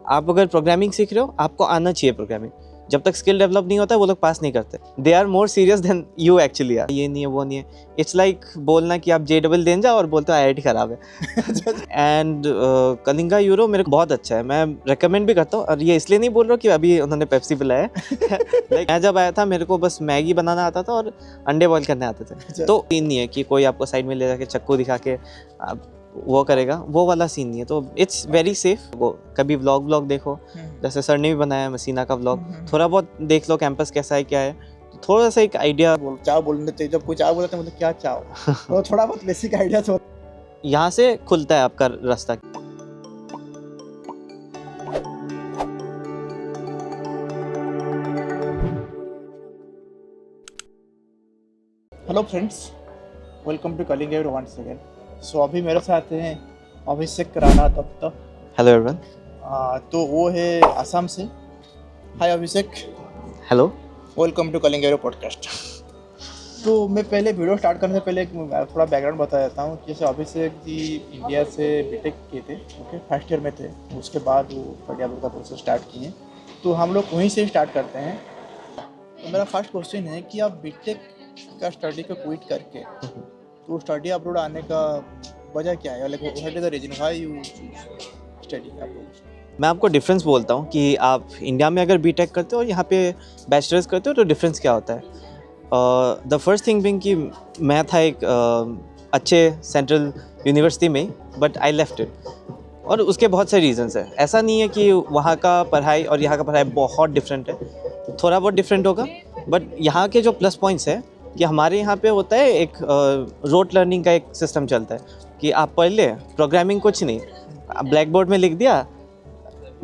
आप अगर प्रोग्रामिंग सीख रहे हो, आपको आना चाहिए प्रोग्रामिंग। जब तक स्किल डेवलप नहीं होता वो लोग पास नहीं करते। They are more serious than you actually. ये नहीं है वो नहीं है। इट्स लाइक बोलना कि आप JEE देने जाओ और बोलते हो IIT खराब है। एंड कलिंगा यूरो मेरे को बहुत अच्छा है, मैं रेकमेंड भी करता हूँ। और ये इसलिए नहीं बोल रहा हूँ कि अभी उन्होंने पेप्सी पिलाया है। लाइक मैं जब आया था मेरे को बस मैगी बनाना आता था और अंडे बॉईल करने आते थे। तो सीन नहीं है कि कोई आपको साइड में ले जाके चक्कू दिखा के वो करेगा, वो वाला सीन नहीं है। तो इट्स वेरी सेफ। वो कभी व्लॉग देखो, जैसे सर ने भी बनाया मसीना का व्लॉग, थोड़ा बहुत देख लो कैंपस कैसा है क्या है, तो थोड़ा सा एक आइडिया। चाव बोलने थे, जब कोई चाव बोलते हैं मतलब क्या चाव, तो थोड़ा बहुत बेसिक आइडिया तो यहाँ से खुलता है आपका रास्ता। Hello friends, welcome to Kalinga Euro once again. So अभी मेरे साथ हैं अभिषेक राणा दत्त। Hello everyone. तो वो है असम से। Hi Abhishek. Hello, welcome to Kalinga Euro podcast. तो मैं पहले वीडियो स्टार्ट करने से पहले एक थोड़ा बैकग्राउंड बता देता हूँ। जैसे अभिषेक जी इंडिया से बीटेक किए थे, ओके, फर्स्ट ईयर में थे। उसके बाद वो फटियापुर का प्रोसेस स्टार्ट किए, तो हम लोग वहीं से स्टार्ट करते हैं। तो मेरा फर्स्ट क्वेश्चन है कि आप बीटेक का स्टडी को क्विट करके तो स्टडी अब्रॉड आने का वजह क्या है? Like what is the reason why you study abroad? मैं आपको डिफरेंस बोलता हूँ कि आप इंडिया में अगर बीटेक करते हो और यहाँ पे बैचलर्स करते हो तो डिफरेंस क्या होता है। द फर्स्ट थिंग बिंग कि मैं था एक अच्छे सेंट्रल यूनिवर्सिटी में, बट आई लेफ्ट इट। और उसके बहुत सारे रीजंस है। ऐसा नहीं है कि वहाँ का पढ़ाई और यहाँ का पढ़ाई बहुत डिफरेंट है, थोड़ा बहुत डिफरेंट होगा। बट यहाँ के जो प्लस पॉइंट्स है कि हमारे यहाँ पे होता है एक रोट लर्निंग का एक सिस्टम चलता है कि आप पढ़ ले, प्रोग्रामिंग कुछ नहीं, ब्लैक बोर्ड में लिख दिया,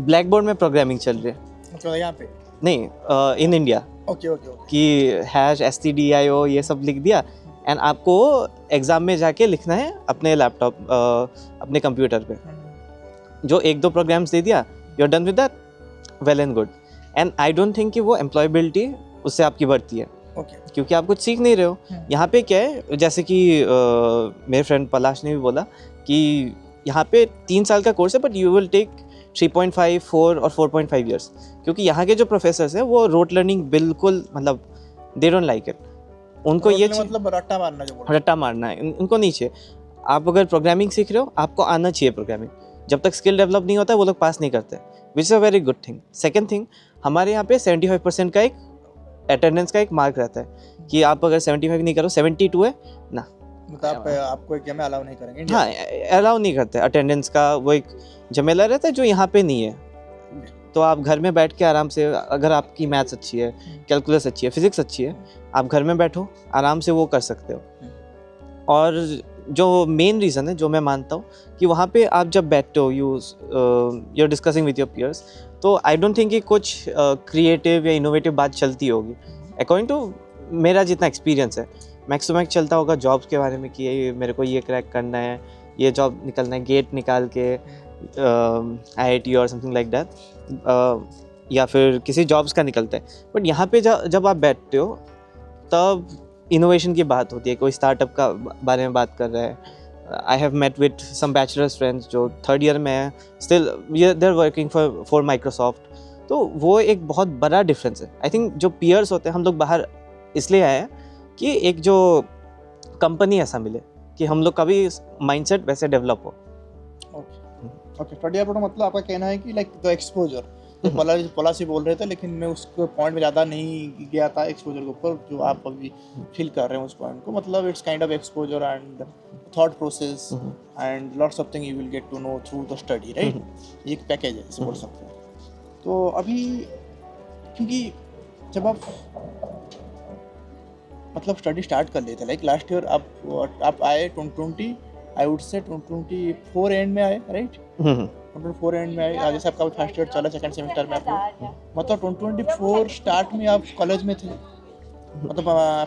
ब्लैक बोर्ड में प्रोग्रामिंग चल रही है। मतलब यहाँ पे नहीं, इन इंडिया ओके ओके कि #STDIO ये सब लिख दिया एंड आपको एग्ज़ाम में जाके लिखना है अपने लैपटॉप, अपने कंप्यूटर पे। जो एक दो प्रोग्राम्स दे दिया, you are done with that, well and good. And I don't think कि वो एम्प्लॉयबिलिटी उससे आपकी बढ़ती है, क्योंकि आप कुछ सीख नहीं रहे हो। यहाँ पे क्या है, जैसे कि मेरे फ्रेंड पलाश ने भी बोला कि यहाँ पे 3 साल का कोर्स है, बट यू विल टेक 3.5, 4 और 4.5 ईयर्स। क्योंकि यहाँ के जो प्रोफेसर्स हैं वो रोट लर्निंग बिल्कुल, मतलब दे डोंट लाइक इट। उनको ये मतलब रट्टा मारना, जो रट्टा मारना है उनको नहीं चाहिए। आप अगर प्रोग्रामिंग सीख रहे हो, आपको आना चाहिए प्रोग्रामिंग। जब तक स्किल डेवलप नहीं होता वो लोग पास नहीं करते, which is a very good thing. Second thing, हमारे यहाँ पे 75% का एक अटेंडेंस का एक मार्क रहता है कि आप अगर 75 नहीं करो, 72 है ना, मतलब आपको एग्जाम में अलाउ नहीं करेंगे। हाँ, अलाउ नहीं करते। अटेंडेंस का वो एक झमेला रहता है जो यहाँ पे नहीं है। तो आप घर में बैठ के आराम से, अगर आपकी मैथ्स अच्छी है, कैलकुलस अच्छी है, फिजिक्स अच्छी है, आप घर में बैठो आराम से वो कर सकते हो। और जो मेन रीज़न है जो मैं मानता हूँ कि वहाँ पे आप जब बैठते हो, you are discussing with your peers, तो आई डोंट थिंक कि कुछ क्रिएटिव या इनोवेटिव बात चलती होगी। अकॉर्डिंग टू मेरा जितना एक्सपीरियंस है, मैक्स टू मैक्स चलता होगा जॉब्स के बारे में कि ये मेरे को ये क्रैक करना है, ये जॉब निकलना है, गेट निकाल के IIT और समथिंग लाइक दैट, या फिर किसी जॉब्स का निकलता है। बट यहाँ पे जब आप बैठते हो तब इनोवेशन की बात होती है, कोई स्टार्टअप का बारे में बात कर रहा है। I have met with some bachelors friends जो 3rd ईयर में है, still they are working for Microsoft. तो वो एक बहुत बड़ा डिफरेंस है। आई थिंक जो पीयर्स होते हैं, हम लोग बाहर इसलिए आए हैं कि एक जो कंपनी ऐसा मिले कि हम लोग का भी माइंडसेट वैसे डेवलप हो। ओके, स्टडी अब्रॉड मतलब आपका कहना है कि लाइक द एक्सपोजर, तो पॉलिसी बोल रहे थे, लेकिन मैं उसको पॉइंट में ज़्यादा नहीं गया था एक्सपोजर के ऊपर, जो आप अभी फील कर रहे हैं उस पॉइंट को। मतलब it's kind of exposure and thought process and lots of thing you will get to know through the study, right? ये एक पैकेज है, इसे बोल सकते हैं। तो अभी क्योंकि जब आप मतलब स्टडी स्टार्ट कर लेते, लाइक लास्ट ईयर आप आए 2020, आई वुड से 2024 एंड में आए, राइट? 2024 एंड में आए, जैसे आपका फर्स्ट ईयर चला, सेकंड सेमेस्टर में आप, मतलब 2024 स्टार्ट में आप कॉलेज में थे, मतलब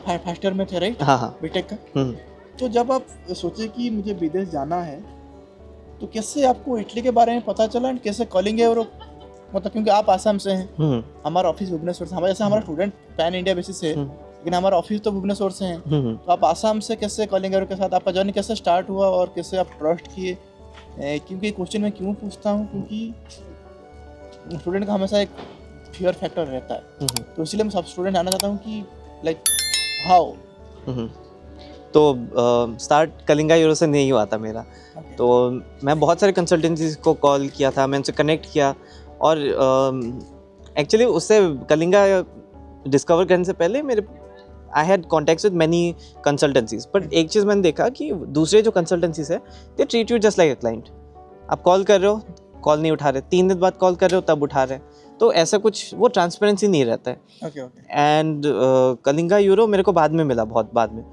फर्स्ट ईयर में थे, राइट? हाँ, बीटेक का। तो जब आप सोचे कि मुझे विदेश जाना है, तो कैसे आपको इटली के बारे में पता चला एंड कैसे कलिंगा यूरो, मतलब क्योंकि आप आसाम से हैं, हमारा ऑफिस भुवनेश्वर से, जैसे हमारा स्टूडेंट पैन इंडिया बेसिस से, लेकिन हमारा ऑफिस तो भुवनेश्वर से है। तो आप आसाम से कैसे कलिंगा यूरो के साथ आपका जर्नी कैसे स्टार्ट हुआ और कैसे आप ट्रस्ट किए? क्योंकि क्वेश्चन मैं क्यों पूछता हूँ, क्योंकि स्टूडेंट का हमेशा एक फियर फैक्टर रहता है, तो इसलिए मैं सब स्टूडेंट आना चाहता हूँ कि लाइक हाउ। तो स्टार्ट कलिंगा यूरो से नहीं हुआ था मेरा। तो मैं बहुत सारे कंसल्टेंसीज को कॉल किया था, मैं उनसे कनेक्ट किया, और एक्चुअली उससे कलिंगा डिस्कवर करने से पहले मेरे I had contacts with many consultancies, but एक चीज़ मैंने देखा कि दूसरे जो कंसल्टेंसीज है they treat you just like a client. आप कॉल कर रहे हो, कॉल नहीं उठा रहे, 3 दिन बाद कॉल कर रहे हो तब उठा रहे, तो ऐसा कुछ वो ट्रांसपेरेंसी नहीं रहता है। एंड कलिंगा यूरो मेरे को बाद में मिला, बहुत बाद में।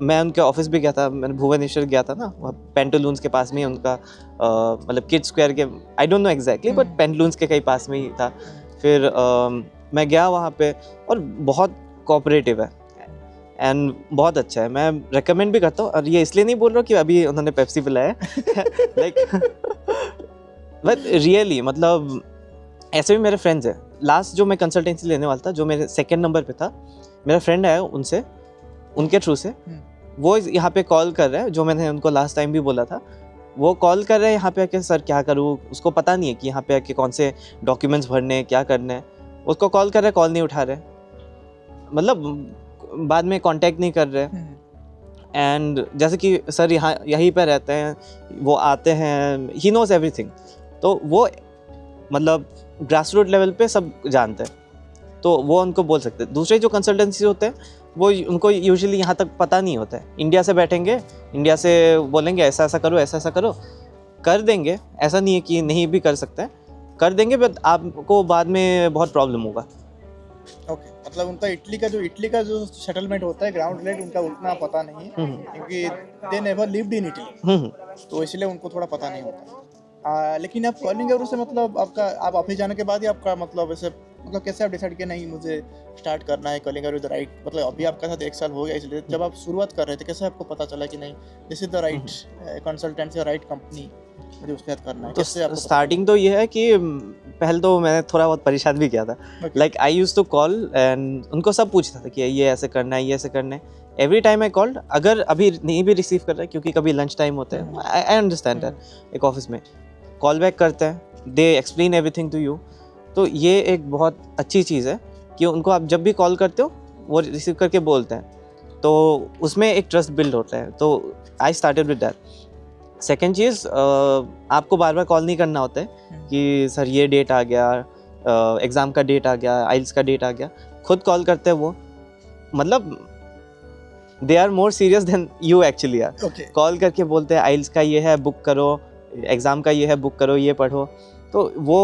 मैं उनके ऑफिस भी गया था, मैंने भुवनेश्वर गया था ना, पेंटलून्स के पास में ही उनका मतलब किड स्क्वायर के, I don't know exactly, but Pantaloons के कहीं पास में ही था। फिर मैं गया वहाँ पे, और बहुत कोऑपरेटिव है एंड बहुत अच्छा है, मैं रेकमेंड भी करता हूँ। और ये इसलिए नहीं बोल रहा हूँ कि अभी उन्होंने पेप्सी पिलाया है लाइक बट रियली, मतलब ऐसे भी मेरे फ्रेंड्स हैं। लास्ट जो मैं कंसल्टेंसी लेने वाला था, जो मेरे 2nd नंबर पे था, मेरा फ्रेंड है उनसे, उनके थ्रू से वो यहाँ पे कॉल कर रहा है, जो मैंने उनको लास्ट टाइम भी बोला था। वो कॉल कर रहे हैं यहाँ पे आके, सर क्या करूँ, उसको पता नहीं है कि यहाँ पे आके कौन से डॉक्यूमेंट्स भरने हैं, क्या करना है। उसको कॉल कर रहे हैं, कॉल नहीं उठा रहे, मतलब बाद में कांटेक्ट नहीं कर रहे। एंड जैसे कि सर यहाँ यहीं पे रहते हैं, वो आते हैं, ही नोज एवरीथिंग, तो वो मतलब ग्रासरूट लेवल पे सब जानते हैं, तो वो उनको बोल सकते हैं। दूसरे जो कंसल्टेंसी होते हैं वो उनको यूजुअली यहाँ तक पता नहीं होता है। इंडिया से बैठेंगे, इंडिया से बोलेंगे ऐसा ऐसा करो, ऐसा ऐसा करो, कर देंगे, ऐसा नहीं है कि नहीं भी कर सकते हैं, कर देंगे, बट आपको बाद में बहुत प्रॉब्लम होगा। ओके, मतलब उनका इटली का जो सेटलमेंट होता है, ग्राउंड रिलेट, उनका उतना पता नहीं है, क्योंकि they never lived in Italy, तो इसलिए उनको थोड़ा पता नहीं होता। लेकिन आप कॉलिंग यूरो से मतलब आप ऑफिस जाने के बाद ही आपका मतलब ऐसे, मतलब कैसे आप डिसाइड किया नहीं मुझे स्टार्ट करना है कॉलिंग यूरो द राइट, मतलब अभी आपका साथ 1 साल हो गया, इसलिए जब आप शुरुआत कर रहे थे कैसे आपको पता चला कि नहीं this is the right consultancy, right company, मुझे उसके साथ करना है? तो स्टार्टिंग तो ये है कि पहले तो मैंने थोड़ा बहुत परेशान भी किया था, like I used to call and उनको सब पूछता था कि ये ऐसे करना है, ये ऐसे करना है। एवरी टाइम आई कॉल्ड, अगर अभी नहीं भी रिसीव कर रहा है, क्योंकि कभी लंच टाइम होता है, आई अंडरस्टैंड दैट, एक ऑफिस में कॉल बैक करते हैं, they explain everything to you. तो ये एक बहुत अच्छी चीज़ है कि उनको आप जब भी कॉल करते हो वो रिसीव करके बोलते हैं, तो उसमें एक ट्रस्ट बिल्ड होता है। तो I started with that. Second चीज़, आपको बार बार कॉल नहीं करना होता है कि सर ये डेट आ गया, एग्ज़ाम का डेट आ गया, आइल्स का डेट आ गया, खुद कॉल करते हैं वो, मतलब they are more serious than you actually are. Call करके बोलते हैं आइल्स का ये है, बुक करो, एग्ज़ाम का ये है, बुक करो, ये पढ़ो। तो वो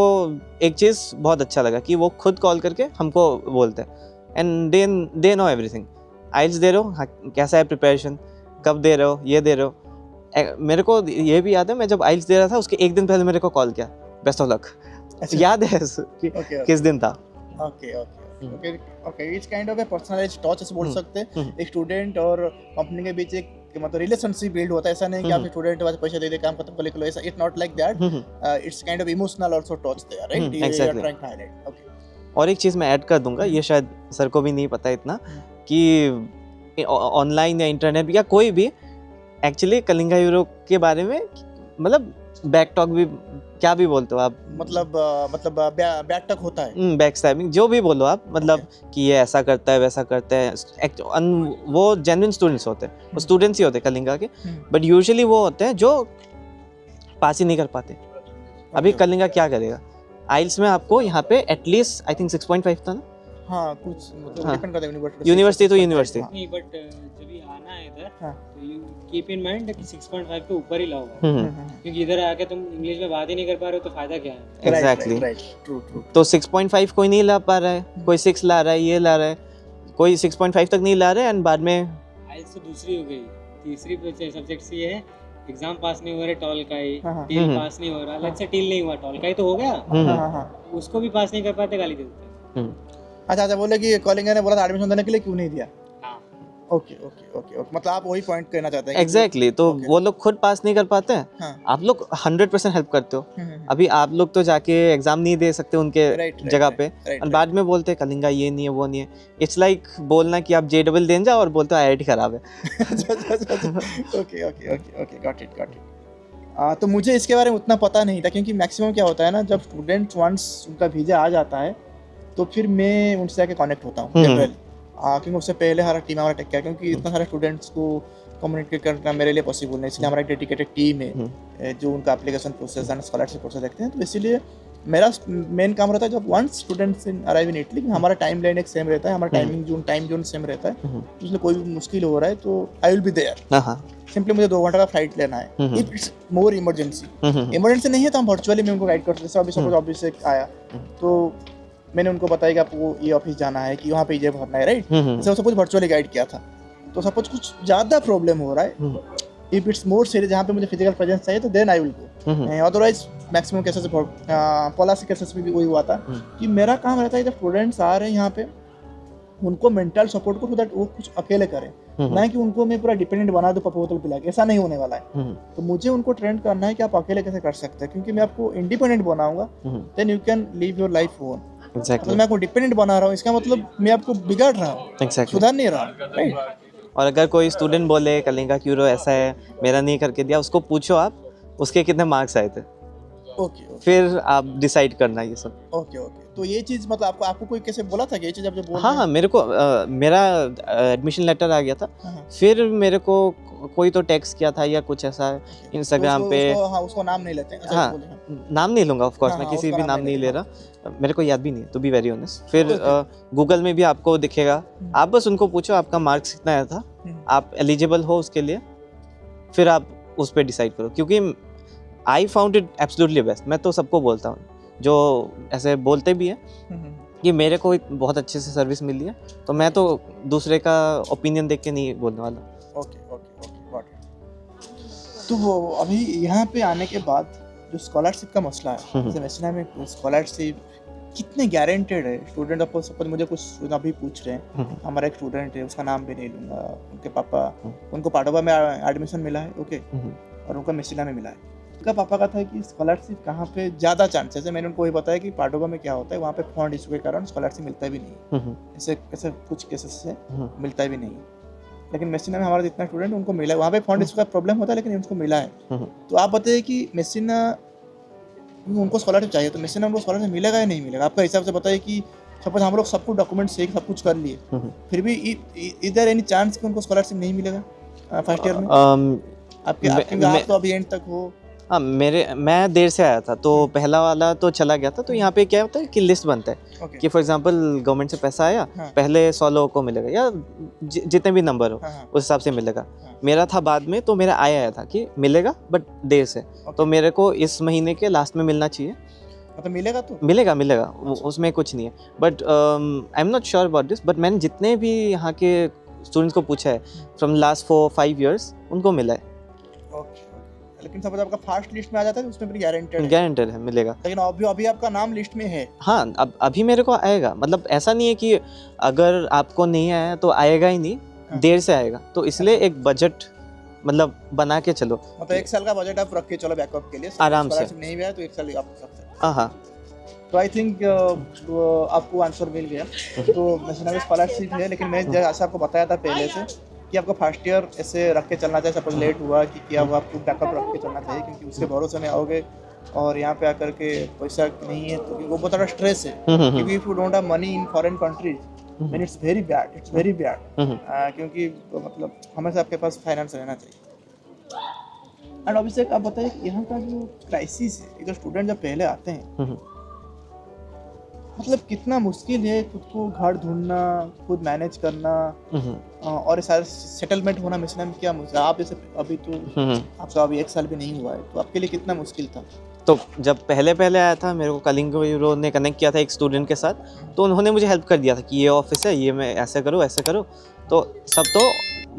एक चीज़ बहुत अच्छा लगा कि वो खुद कॉल करके हमको बोलते हैं एंड दे नो एवरीथिंग। आइल्स दे रहे हो, हाँ कैसा है प्रिपरेशन, कब दे रहे हो, ये दे रहे हो। मेरे को ये भी याद है, मैं जब आइल्स दे रहा था उसके 1 दिन पहले मेरे को कॉल किया, बेस्ट ऑफ लक। याद है किस दिन था। Okay, it's kind of A personalised touch ऐसे बोल सकते हैं। एक स्टूडेंट और कंपनी के बीच एक मतलब रिलेशनशिप बिल्ड होता है, ऐसा नहीं कि आप स्टूडेंट के पास पैसे दे दे काम खत्म कर लो, ऐसा it's not like that, it's kind of emotional also touch there, right? You are trying to highlight. Okay, और एक चीज़ मैं ऐड कर दूंगा, ये शायद सर को भी नहीं पता इतना, कि ऑनलाइन या इंटरनेट या कोई भी एक्चुअली कलिंगा यूरो के बारे में मतलब बैक टॉक भी क्या भी बोलते हो आप, मतलब बैक टॉक होता है, बैक स्टैबिंग जो भी बोलो आप, मतलब कि ये ऐसा करता है, वैसा करता है। वो जेन्युइन स्टूडेंट्स होते हैं, वो स्टूडेंट्स ही होते हैं कलिंगा के, बट यूजुअली वो होते हैं जो पास ही नहीं कर पाते। अभी कलिंगा क्या करेगा, आइल्स में आपको यहाँ पे एटलीस्ट आई थिंक 6.5 था ना, हाँ कुछ मतलब डिपेंड करता है यूनिवर्सिटी तो यूनिवर्सिटी नहीं, बट जब भी आना है इधर तो यू कीप इन माइंड कि 6.5 के ऊपर ही लाओगे, क्योंकि इधर आके तुम इंग्लिश में बात ही नहीं कर पा रहे हो तो फायदा क्या है। Exactly, true. तो 6.5 कोई नहीं ला पा रहा है, कोई 6 ला रहा है, ये ला रहा है, कोई 6.5 तक नहीं ला रहा है, एंड बाद में आइल्स तो दूसरी हो गई, तीसरी सब्जेक्ट ये है एग्जाम पास नहीं हो रहा, टॉल का ही, टील पास नहीं हो रहा, लेट्स से टील नहीं हुआ, टॉल का ही तो हो गया, उसको भी पास नहीं कर पाते, गाली दे देते हैं। अच्छा, बोले कि कॉलिंगा ने बोला था एडमिशन देने के लिए, क्यों नहीं दिया? ओके, मतलब आप वही पॉइंट कहना चाहते हैं? एग्जैक्टली, तो वो लोग खुद पास नहीं कर पाते हैं, आप लोग 100% हेल्प करते हो। अभी आप लोग तो जाके एग्जाम नहीं दे सकते उनके जगह पे, और बाद में बोलते हैं कलिंगा ये नहीं है, वो नहीं है। इट्स लाइक बोलना कि आप JEE देने जाओ और बोलते हो IIT खराब है। Okay, got it. तो मुझे इसके बारे में उतना पता नहीं था, क्योंकि मैक्सिमम क्या होता है ना, जब स्टूडेंट वंस उनका वीज़ा आ जाता है तो फिर मैं उनसे जाके कनेक्ट होता हूँ जनरल, क्योंकि उससे पहले हमारा टीम हमारा टेक केयर, क्योंकि इतना सारे स्टूडेंट्स को कम्युनिकेट करना मेरे लिए पॉसिबल नहीं, इसलिए हमारा एक डेडिकेटेड टीम है जो उनका application process and scholarship process देखते हैं। तो इसीलिए मेरा मेन काम रहता है जब once students arrive in Italy, हमारा टाइम लाइन एक सेम रहता है, हमारा टाइम जोन सेम रहता है, तो इसलिए कोई भी मुश्किल हो रहा है तो I will be there. Simply मुझे 2 घंटे का फ्लाइट लेना है, इफ इट्स मोर इमरजेंसी नहीं है तो हम वर्चुअली मैं उनको गाइड कर सकते। जैसे अभी सपोज ऑफिस से आया तो मैंने उनको बताया कि आपको ये ऑफिस जाना है कि वहाँ पे ये भरना है, राइट। जैसे सपोज वर्चुअली गाइड किया था, तो सपोज कुछ ज़्यादा प्रॉब्लम हो रहा है, इफ इट्स मोर सीरियस जहाँ पे मुझे फिजिकल प्रेजेंस चाहिए तो then I will go. Otherwise maximum cases policy cases में भी वही हुआ था कि मेरा काम रहता है जब स्टूडेंट्स आ रहे हैं यहाँ पे उनको मेंटल सपोर्ट को, सो दैट वो कुछ अकेले करें, ना कि उनको मैं पूरा डिपेंडेंट बना दूं बोतल पिला के, ऐसा नहीं होने वाला है। तो मुझे उनको ट्रेन करना है कि आप अकेले कैसे कर सकते हैं, क्योंकि मैं आपको इंडिपेंडेंट बनाऊंगा, then you can live your life own. Exactly. मैं आपको डिपेंडेंट बना रहा हूँ, इसका मतलब मैं आपको बिगाड़ रहा हूँ, Exactly. सुधार नहीं रहा, राइट। और अगर कोई स्टूडेंट बोले कलिंगा क्यूरो ऐसा है, मेरा नहीं करके दिया, उसको पूछो आप उसके कितने मार्क्स आए थे, ओके, फिर आप डिसाइड करना ये सब। ओके। तो ये चीज़ मतलब आपको कोई कैसे बोला था कि ये चीज़ आप जो बोल हाँ, मेरे को मेरा एडमिशन लेटर आ गया था, फिर मेरे को कोई तो टेक्स्ट किया था या कुछ ऐसा इंस्टाग्राम पे। उसको नाम नहीं लेते हैं। हाँ, नाम नहीं लूँगा ऑफ कोर्स, मैं किसी भी नाम नहीं ले रहा, मेरे को याद भी नहीं है टू बी वेरी ऑनेस्ट। फिर गूगल में भी आपको दिखेगा, आप बस उनको पूछो आपका मार्क्स कितना आया था, आप एलिजिबल हो उसके लिए, फिर आप उस पर डिसाइड करो। क्योंकि I found it absolutely best. मैं तो सबको बोलता हूँ जो ऐसे बोलते भी हैं कि मेरे को बहुत अच्छे से सर्विस मिली है, तो मैं तो दूसरे का ओपिनियन देख के नहीं बोलने वाला। Okay, got it. तो वो अभी यहाँ पे आने के बाद जो स्कॉलरशिप का मसला है, जैसे मैसिना में स्कॉलरशिप कितने गारंटेड है? स्टूडेंट आपको सपोज मुझे कुछ अभी पूछ रहे हैं, हमारा एक स्टूडेंट है, उसका नाम भी नहीं लूँगा, उनके पापा, उनको पाडोवा में एडमिशन मिला है, ओके, और उनका मैसिना में मिला है। उनका पापा का था कि स्कॉलरशिप कहाँ पे ज़्यादा चांसेस है। मैंने उनको वही बताया कि पाडोवा में क्या होता है, वहाँ पे फंड इशू के कारण स्कॉलरशिप मिलता भी नहीं, ऐसे कुछ केसेस से मिलता भी नहीं। लेकिन मैसिना में हमारा जितना स्टूडेंट उनको मिला है, वहाँ पे फंड इशू का प्रॉब्लम होता है, लेकिन उनको मिला है। तो आप बताइए कि मैसिना उनको स्कॉलरशिप चाहिए, तो मैसिना उनको स्कॉलरशिप मिलेगा या नहीं मिलेगा? आपका हिसाब से बताइए कि सपोज हम लोग सब कुछ डॉक्यूमेंट से सब कुछ कर लिए, फिर भी इधर एनी चांस कि उनको स्कॉलरशिप नहीं मिलेगा फर्स्ट ईयर में? आप तो अभी एंड तक हो। हाँ, मैं देर से आया था, तो पहला वाला तो चला गया था। तो यहाँ पे क्या होता है कि लिस्ट बनता है कि फॉर एग्जांपल गवर्नमेंट से पैसा आया, पहले 100 लोगों को मिलेगा या जितने भी नंबर हो उस हिसाब से मिलेगा। मेरा था बाद में, तो मेरा आया था कि मिलेगा बट देर से, तो मेरे को इस महीने के लास्ट में मिलना चाहिए। तो मिलेगा, तो मिलेगा उसमें कुछ नहीं है। But I am not sure about this, but मैंने जितने भी यहाँ के स्टूडेंट्स को पूछा है फ्रॉम लास्ट 4-5 ईयर्स, उनको मिला है। लेकिन सपोज आपका फर्स्ट लिस्ट में आ जाता है तो उसमें भी गारंटेड है मिलेगा। लेकिन अभी आपका नाम लिस्ट में है। हाँ, अभी मेरे को आएगा, मतलब ऐसा नहीं है कि अगर आपको नहीं आया तो आएगा ही नहीं, देर से आएगा। तो इसलिए एक बजट मतलब बना के चलो, मतलब 1 साल का बजट आप रख के चलो बैकअप के लिए, आराम से। नहीं भी आया तो 1 साल आप कर सकते हैं। हाँ, तो आई थिंक आपको आंसर मिल गया। तो मैसिना में स्कॉलरशिप है, लेकिन मैं जैसा आपको बताया था पहले से कि आपको फर्स्ट ईयर ऐसे रख के चलना चाहिए। सपोज लेट हुआ कि क्या हुआ, आपको बैकअप रख के चलना चाहिए, क्योंकि उसके भरोसे में आओगे और यहाँ पे आकर के पैसा नहीं है तो वो बहुत बड़ा स्ट्रेस है। क्योंकि if you don't have money in foreign countries then it's very bad, क्योंकि मतलब हमेशा आपके पास फाइनेंस रहना चाहिए। एंड ऑब्वियसली आप बताइए कि यहाँ का जो क्राइसिस है, जो स्टूडेंट जब पहले आते हैं, मतलब कितना मुश्किल है खुद को घर ढूंढना, खुद मैनेज करना, और सारे सेटलमेंट होना। मैसिना में क्या मुश्किल, आप जैसे अभी तो आपका अभी 1 साल भी नहीं हुआ है, तो आपके लिए कितना मुश्किल था? तो जब पहले आया था, मेरे को कलिंगा ने कनेक्ट किया था एक स्टूडेंट के साथ, तो उन्होंने मुझे हेल्प कर दिया था कि ये ऑफिस है, ये मैं ऐसे करो, तो सब तो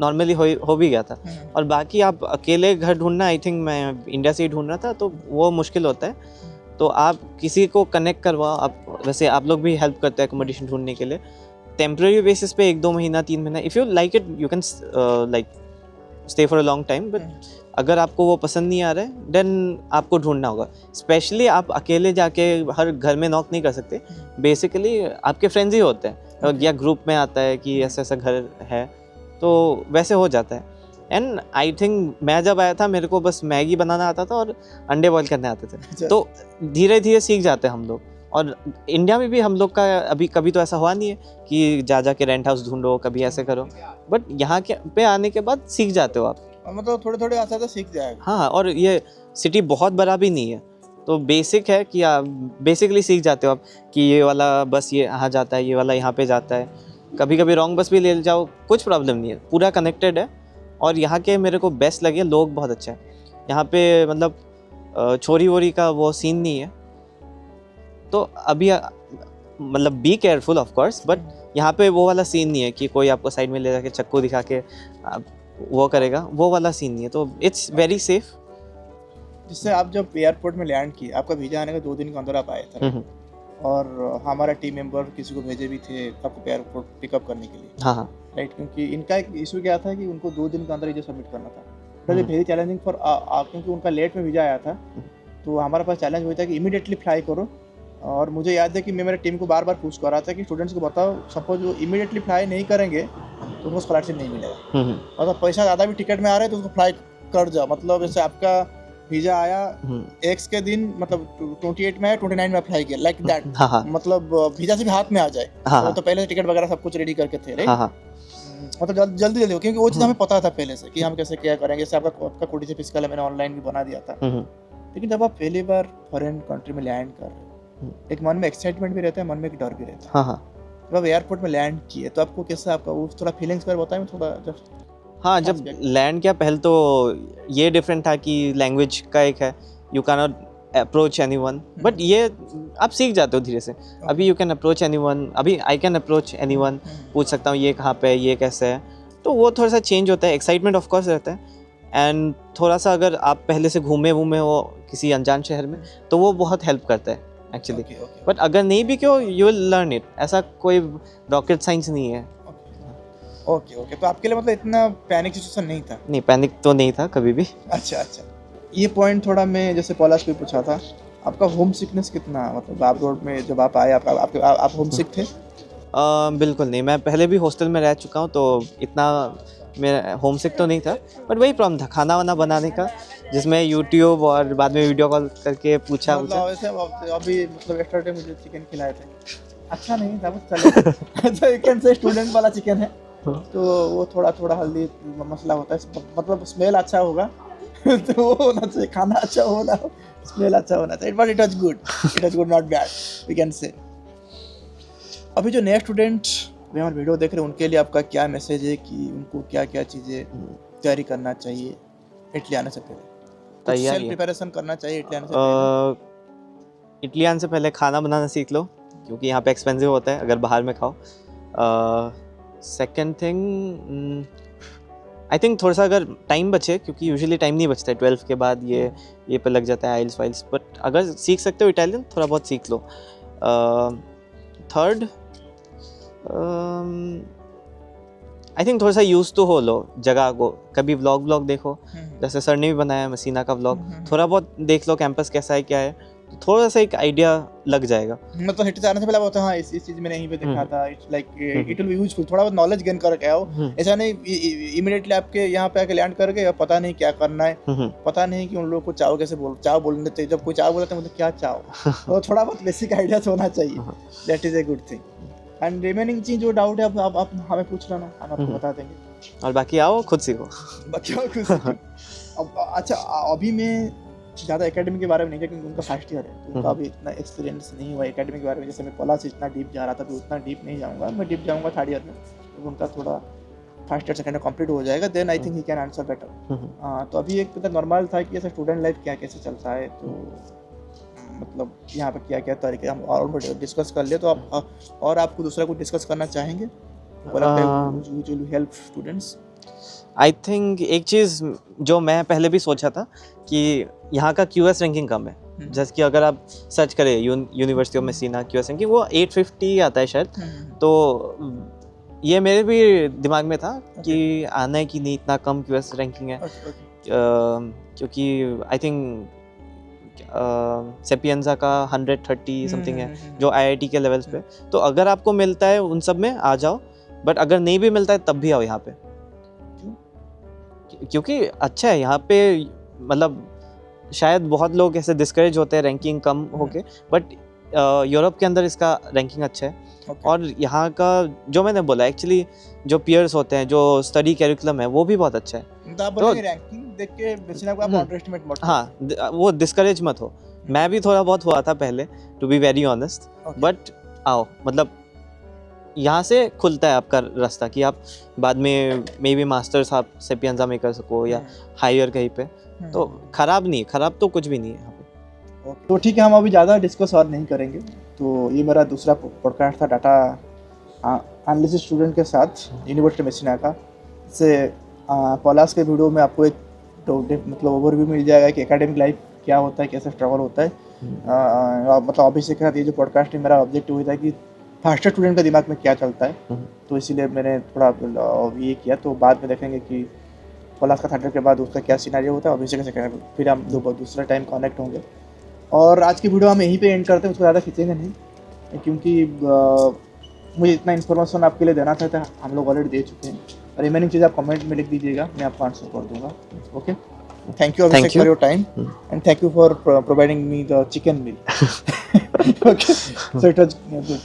नॉर्मली हो भी गया था। और बाकी आप अकेले घर ढूंढना, आई थिंक मैं इंडिया से ही ढूंढ रहा था, तो वो मुश्किल होता है। तो आप किसी को कनेक्ट करवाओ। आप वैसे आप लोग भी हेल्प करते हैं एकोमोडेशन ढूंढने के लिए, टेम्पररी बेसिस पे 1-2 महीना 3 महीना। If you like it you can like stay for a long time, but अगर आपको वो पसंद नहीं आ रहा है देन आपको ढूंढना होगा। स्पेशली आप अकेले जाके हर घर में नॉक नहीं कर सकते। बेसिकली आपके फ्रेंड्स ही होते हैं, या ग्रुप में आता है कि ऐसा घर है, तो वैसे हो जाता है। एंड आई थिंक मैं जब आया था मेरे को बस मैगी बनाना आता था और अंडे बॉईल करने आते थे, तो धीरे धीरे सीख जाते हैं हम लोग। और इंडिया में भी हम लोग का अभी कभी तो ऐसा हुआ नहीं है कि जा के रेंट हाउस ढूंढो, कभी ऐसे करो, बट यहाँ के पे आने के बाद सीख जाते हो आप। मतलब थोड़े थोड़े आस्ते आस्ते सीख जाएगा। हाँ, और ये सिटी बहुत बड़ा भी नहीं है, तो बेसिक है कि आप बेसिकली सीख जाते हो आप कि ये वाला बस ये यहाँ जाता है, ये वाला यहाँ पे जाता है। कभी कभी रॉन्ग बस भी ले जाओ, कुछ प्रॉब्लम नहीं है, पूरा कनेक्टेड है। और यहाँ के मेरे को बेस्ट लगे, लोग बहुत अच्छे हैं यहाँ पे, मतलब चोरी वोरी का वो सीन नहीं है। तो अभी मतलब be careful of course, but यहाँ पे वो वाला सीन नहीं है कि कोई आपको साइड में ले जाके चक्कू दिखा के वो करेगा, वो वाला सीन नहीं है। तो इट्स वेरी सेफ। जिससे आप जब एयरपोर्ट में लैंड किए, आपका वीज़ा आने के 2 दिन के अंदर आप आए थे, और हमारा टीम मेंबर किसी को भेजे भी थे आपको एयरपोर्ट पिकअप करने के लिए। हाँ हाँ राइट, क्योंकि इनका एक इशू क्या था कि उनको 2 दिन के अंदर ये सबमिट करना था। तो वेरी चैलेंजिंग फॉर आप, क्योंकि उनका लेट में वीज़ा आया था, तो हमारे पास चैलेंज हुआ था कि इमीडिएटली फ्लाई करो। और मुझे याद है कि मैं मेरे टीम को बार बार पूछ कर रहा था कि स्टूडेंट्स को बताओ, सपोज वो इमीडिएटली फ्लाई नहीं करेंगे तो उनको स्कॉलरशिप नहीं मिलेगा। मतलब पैसा ज़्यादा भी टिकट में आ रहा है तो उसको फ्लाई कर जाओ। मतलब जैसे आपका वीज़ा आया एक्स के दिन, मतलब 28 में 29 में अप्लाई किया, लाइक दैट। मतलब वीज़ा से भी हाथ में आ जाए। तो पहले से टिकट वगैरह सब कुछ रेडी करके थे, मतलब जल्दी जल्दी, क्योंकि वो चीज़ हमें पता था पहले से कि हम कैसे क्या करेंगे। जैसे आपका कोडी से फिजिकल है, मैंने ऑनलाइन भी बना दिया था। लेकिन जब आप पहली बार फॉरेन कंट्री में लैंड कर रहे हो, एक मन में एक्साइटमेंट भी रहता है, मन में एक डर भी रहता है। जब आप एयरपोर्ट में लैंड किए तो आपको कैसा, आपका वो थोड़ा फीलिंग्स पर बताएं थोड़ा जब। हाँ, जब लैंड किया पहले तो ये डिफरेंट था कि लैंग्वेज का एक है, you can not approach anyone, but ये आप सीख जाते हो धीरे से। अभी यू कैन अप्रोच एनीवन, अभी आई कैन अप्रोच एनीवन, पूछ सकता हूँ ये कहाँ पे है, ये कैसे है। तो वो थोड़ा सा चेंज होता है, एक्साइटमेंट ऑफ कोर्स रहता है। एंड थोड़ा सा अगर आप पहले से घूमे हो किसी अनजान शहर में तो वो बहुत हेल्प करता है एक्चुअली। बट अगर नहीं भी क्यों, यू विल लर्न इट। ऐसा कोई रॉकेट साइंस नहीं है। ओके, तो आपके लिए मतलब इतना पैनिक सिचुएशन नहीं था? नहीं, पैनिक तो नहीं था कभी भी। अच्छा, ये पॉइंट थोड़ा मैं जैसे पॉलाश को पूछा था, आपका होम सिकनेस कितना, मतलब आप रोड में जब आप आए आप होम सिक थे? बिल्कुल नहीं, मैं पहले भी हॉस्टल में रह चुका हूँ, तो इतना मेरा होम सिक तो नहीं था। बट वही प्रॉब्लम था खाना वाना बनाने का, जिसमें यूट्यूब और बाद में वीडियो कॉल करके पूछा। अभी मतलब एक्स्ट्रा मुझे चिकन खिलाए थे, अच्छा नहीं था, चलो यू कैन से स्टूडेंट वाला चिकन है, तो वो थोड़ा हल्दी मसला होता है, मतलब स्मेल अच्छा होगा तो वो होना चाहिए, खाना अच्छा होना, स्मेल अच्छा होना चाहिए। It was good, not bad we can say. अभी जो नए स्टूडेंट हमारे वीडियो देख रहे हैं, उनके लिए आपका क्या मैसेज है कि उनको क्या क्या चीज़ें तैयारी करना चाहिए इटली आने से पहले? सेल्फ प्रिपरेशन करना चाहिए इटली आने से पहले? इटली आने से पहले खाना बनाना सीख लो, क्योंकि यहाँ पे एक्सपेंसिव होता है अगर बाहर में खाओ। सेकेंड थिंग, आई थिंक थोड़ा सा अगर टाइम बचे, क्योंकि यूजुअली टाइम नहीं बचता है 12 के बाद, ये पे लग जाता है आइल्स वाइल्स। बट अगर सीख सकते हो इटालियन, थोड़ा बहुत सीख लो। थर्ड, आई थिंक थोड़ा सा यूज तो हो लो जगह को। कभी व्लॉग देखो, जैसे सर ने भी बनाया मसीना का व्लॉग, थोड़ा बहुत देख लो कैंपस कैसा है क्या है, तो थोड़ा सा एक आइडिया लग जाएगा। मतलब हिट आने से पहले बोलते हैं हाँ इस चीज में नहीं पे देखा था, it's like it will be useful, थोड़ा बहुत नॉलेज गेन करके आओ। ऐसा नहीं इमीडिएटली आपके यहाँ पे आके लैंड करके पता नहीं क्या करना है, पता नहीं कि उन लोगों को चाव कैसे बोलने चाहिए। जब कोई चाव बोलता है मतलब क्या चाव, तो थोड़ा बहुत बेसिक आइडिया होना चाहिए, that is a good thing. And remaining चीज जो डाउट है आप हमें पूछ लेना, हम आपको बता देंगे। और बाकी आओ खुद सीखो। अच्छा, अभी मैं ज़्यादा एकेडमी के बारे में नहीं, क्योंकि उनका फर्स्ट ईयर है, तो उनका अभी इतना एक्सपीरियंस नहीं हुआ एकेडमी के बारे में। जैसे मैं पहला से इतना डीप जा रहा था, तो उतना डीप नहीं जाऊँगा, मैं डीप जाऊँगा थर्ड ईयर में, तो उनका थोड़ा first year second year complete हो जाएगा, then I think he can answer better. हाँ, तो अभी एक नॉर्मल था कि ऐसा स्टूडेंट लाइफ क्या कैसे चलता है, तो मतलब यहाँ पे क्या क्या तरीके हम और डिस्कस कर ले, तो आप और आपको दूसरा कुछ डिस्कस करना चाहेंगे हेल्प स्टूडेंट्स? आई थिंक एक चीज़ जो मैं पहले भी सोचा था कि यहाँ का QS रैंकिंग कम है। जैसे कि अगर आप सर्च करें university of Messina QS ranking, वो 850 आता है शायद। तो ये मेरे भी दिमाग में था कि आना है कि नहीं, इतना कम QS रैंकिंग है। क्योंकि आई थिंक सेपियंजा का 130 समथिंग है जो IIT के लेवल्स पे। तो अगर आपको मिलता है उन सब में आ जाओ, बट अगर नहीं भी मिलता है तब भी आओ यहाँ पे, क्योंकि अच्छा है यहाँ पे, मतलब शायद बहुत लोग ऐसे डिस्करेज होते हैं रैंकिंग कम होके, बट यूरोप के अंदर इसका रैंकिंग अच्छा है। Okay. और यहाँ का जो मैंने बोला एक्चुअली जो पीयर्स होते हैं, जो स्टडी कैरिकुलम है वो भी बहुत अच्छा है। तो आप बोलेंगे रैंकिंग देख के बेसिना को आप अंडरएस्टिमेट मत करो। हाँ, वो डिस्करेज मत हो। मैं भी थोड़ा बहुत हुआ था पहले, to be very honest, but आओ, मतलब यहाँ से खुलता है आपका रास्ता कि आप बाद में मे बी मास्टर्स आप सेपियंजा में कर सको या हायर कहीं पे, तो खराब नहीं, खराब तो कुछ भी नहीं है यहाँ पे। तो ठीक है, हम अभी ज़्यादा डिस्कस और नहीं करेंगे। तो ये मेरा दूसरा पॉडकास्ट था डाटा एनालिसिस स्टूडेंट के साथ यूनिवर्सिटी मेसिना का। इससे पॉलास के वीडियो में आपको एक मतलब ओवरव्यू मिल जाएगा कि एकेडमिक लाइफ क्या होता है, कैसे स्ट्रगल होता है। मतलब अभिषेक के साथ ये जो पॉडकास्ट है, मेरा ऑब्जेक्टिव हुआ था कि फास्टर स्टूडेंट का दिमाग में क्या चलता है, तो इसीलिए मैंने थोड़ा ये किया। तो बाद में देखेंगे कि पॉलास का थर्ड के बाद उसका क्या सिनेरियो होता है, अभिषेक का सेकंड, फिर हम दूसरा टाइम कनेक्ट होंगे। और आज की वीडियो हम यहीं पे एंड करते हैं, उसको ज़्यादा खींचेंगे नहीं, क्योंकि मुझे इतना इन्फॉर्मेशन आपके लिए देना था हम लोग ऑलरेडी दे चुके हैं। और रिमेनिंग चीज़ आप कमेंट में लिख दीजिएगा, मैं आपको आंसर कर दूंगा। Okay, thank you Abhishek for your time and thank you for providing me the chicken meal. Okay, so it was good.